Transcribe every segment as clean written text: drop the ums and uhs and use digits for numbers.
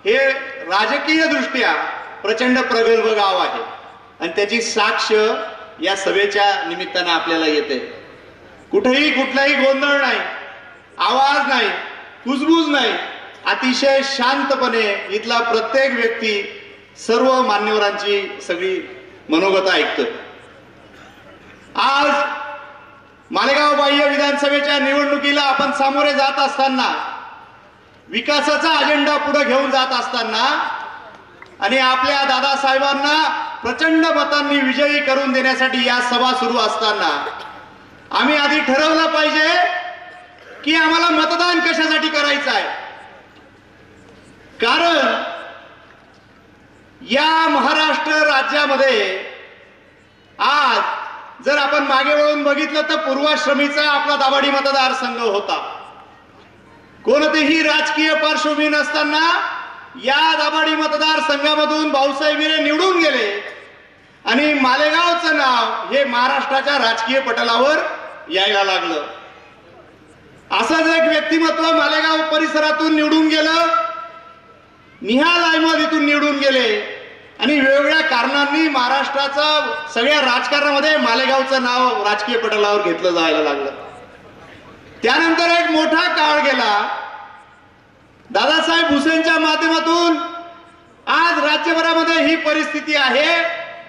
हे राजकीय दृष्ट्या प्रचंड प्रगल्भ गाव आहे आणि त्याची साक्ष या सभेच्या निमित्तानं आपल्याला येते. कुठेही कुठलाही गोंधळ नाही, आवाज नाही, कुजबूज नाही, अतिशय शांतपणे इथला प्रत्येक व्यक्ती सर्व मान्यवरांची सगळी मनोगत ऐकतोय. आज मालेगाव बाह्य विधानसभेच्या निवडणुकीला आपण सामोरे जात असताना, विकासाचा अजेंडा पुढे घेऊन जात असताना आणि आपल्या दादासाहेबांना प्रचंड मतांनी विजयी करून देण्यासाठी या सभा सुरू असताना आम्ही आधी ठरवलं पाहिजे की आम्हाला मतदान कशासाठी करायचं आहे. कारण या महाराष्ट्र राज्यामध्ये आज जर आपण मागे वळून बघितलं तर पूर्वाश्रमीचा आपला दाभाडी मतदारसंघ होता. कोणतीही राजकीय पार्श्वभूमी नसताना या दाभाडी मतदारसंघामधून भाऊसाहेब विरे निवडून गेले आणि मालेगावचं नाव हे महाराष्ट्राच्या राजकीय पटलावर यायला लागलं. असंच एक व्यक्तिमत्व मालेगाव परिसरातून निवडून गेलं, निहाल अहमद इथून निवडून गेले आणि वेगवेगळ्या कारणांनी महाराष्ट्राचा सगळ्या राजकारणामध्ये मालेगावचं नाव राजकीय पटलावर घेतलं जायला लागलं. त्यानंतर एक मोठा काळ गेला. दादासाहेब भुसेंच्या माध्यमातून आज राज्यभरामध्ये ही परिस्थिती आहे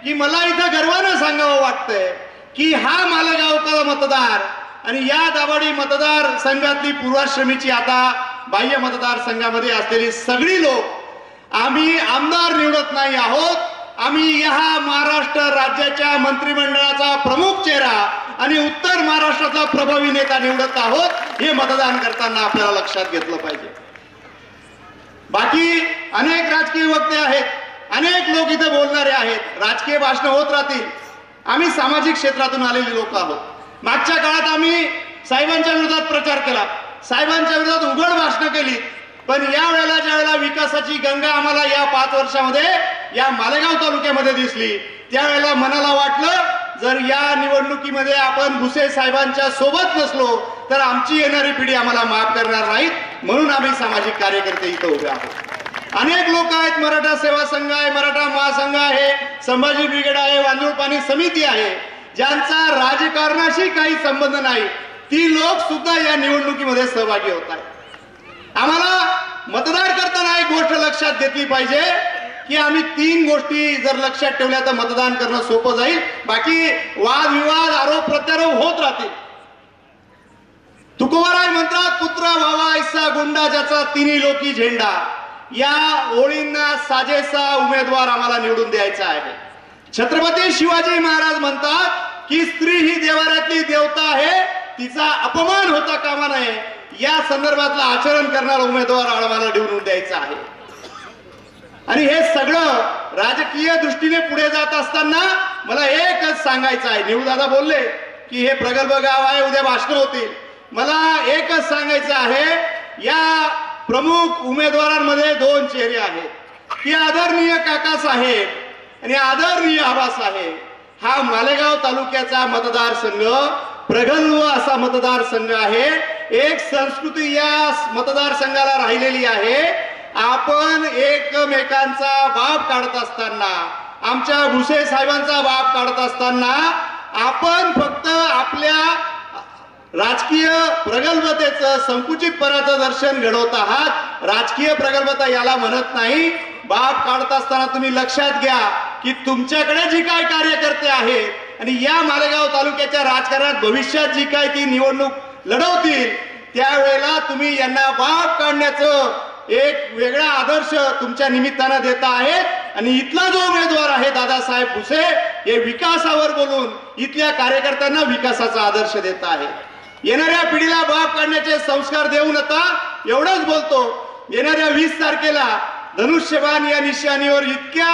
की मला इथं गर्वानं सांगावं वाटतंय की हा मालेगावचा मतदार आणि या दाभाडी मतदारसंघातली पूर्वाश्रमीची आता बाह्य मतदारसंघामध्ये असलेली सगळी लोक आम्ही आमदार निवडत नाही आहोत, आम्ही या महाराष्ट्र राज्याच्या मंत्रिमंडळाचा प्रमुख चेहरा आणि उत्तर महाराष्ट्रातला प्रभावी नेता निवडत आहोत. हे मतदान करताना आपल्याला लक्षात घेतलं पाहिजे. बाकी अनेक राजकीय वक्ते आहेत, अनेक लोक इथे बोलणारे आहेत, राजकीय भाषण होत राहतील. आम्ही सामाजिक क्षेत्रातून आलेले लोक आहोत. मागच्या काळात आम्ही साहेबांच्या विरोधात प्रचार केला, साहेबांच्या विरोधात उघड भाषणं केली. पण या वेळेला ज्या वेळेला विकासाची गंगा आम्हाला या 5 वर्षामध्ये या मालेगाव तालुक्यामध्ये दिसली, त्यावेळेला मनाला वाटलं जर या निवडणुकीमध्ये आपण भुसे साहेबांच्या सोबत नसलो तर आमची येणारी पिढी आम्हाला माफ करणार नाहीत. म्हणून आम्ही सामाजिक कार्यकर्ते इथं उभे आहोत. अनेक लोक आहेत, मराठा सेवा संघ आहे, मराठा महासंघ आहे, संभाजी ब्रिगेड आहे, वांजुळ पाणी समिती आहे, ज्यांचा राजकारणाशी काही संबंध नाही, ती लोक सुद्धा या निवडणुकीमध्ये सहभागी होत आहेत. आम्हाला मतदार करताना एक गोष्ट लक्षात घेतली पाहिजे की आम्ही 3 गोष्टी जर लक्षात ठेवल्या तर मतदान करणं सोपं जाईल. बाकी वादविवाद, आरोप प्रत्यारोप होत राहतील. तुकोबाराय म्हणतात, पुत्र व्हावा ऐसा गुंडा ज्याचा तिन्ही लोकी झेंडा. या ओळींना साजेसा उमेदवार आम्हाला निवडून द्यायचा आहे. छत्रपती शिवाजी महाराज म्हणतात की स्त्री ही देवाऱ्यातली देवता आहे, तिचा अपमान होता कामा नये. या संदर्भातलं आचरण करणारा उमेदवार आम्हाला निवडून द्यायचा आहे. आणि हे सगळं राजकीय दृष्टीने पुढे जात असताना मला एकच सांगायचं आहे. निवदादा बोलले की हे प्रगल्भ गाव आहे, उद्या भाषण होतील. मला एकच सांगायचं आहे, या प्रमुख उमेदवारांमध्ये 2 चेहरे आहेत की आदरणीय काकासाहेब आणि आदरणीय आबासाहेब. हा मालेगाव तालुक्याचा मतदारसंघ प्रगल्भ असा मतदारसंघ आहे. एक संस्कृती या मतदारसंघाला राहिलेली आहे. आपण एकमेकांचा बाप काढत असताना, आमच्या भुसे साहेबांचा बाप काढत असताना आपण फक्त आपल्या राजकीय प्रगल्भतेचं, संकुचितपणाचं दर्शन घडवत आहात. राजकीय प्रगल्भता याला म्हणत नाही. बाप काढत असताना तुम्ही लक्षात घ्या की तुमच्याकडे जी काय कार्यकर्ते आहेत आणि या मालेगाव तालुक्याच्या राजकारणात भविष्यात जी काय ती निवडणूक लढवतील, त्यावेळेला तुम्ही यांना बाप काढण्याचं एक वेगळा आदर्श तुमच्या निमित्तानं देता आहेत. आणि इथला जो उमेदवार आहे दादासाहेब भुसे, हे विकासावर बोलून इथल्या कार्यकर्त्यांना विकासाचा आदर्श देत आहे. येणाऱ्या पिढीला बाप काढण्याचे संस्कार देऊ नका, एवढंच बोलतो. येणाऱ्या 20 तारखेला धनुष्यबाण या निशाणीवर इतक्या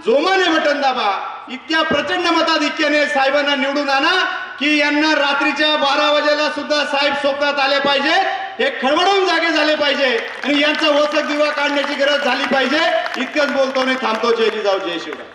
जोमाने बटन दाबा, इतक्या प्रचंड मताधिक्याने साहेबांना निवडून आणा की यांना रात्रीच्या 12 वाजेला सुद्धा साहेब स्वप्नात आले पाहिजे, हे खळबळून जागे झाले पाहिजे आणि यांचा वचक दिवा काढण्याची गरज झाली पाहिजे. इतकंच बोलतो आणि थांबतो. जय जिजाऊ, जय शिवराय.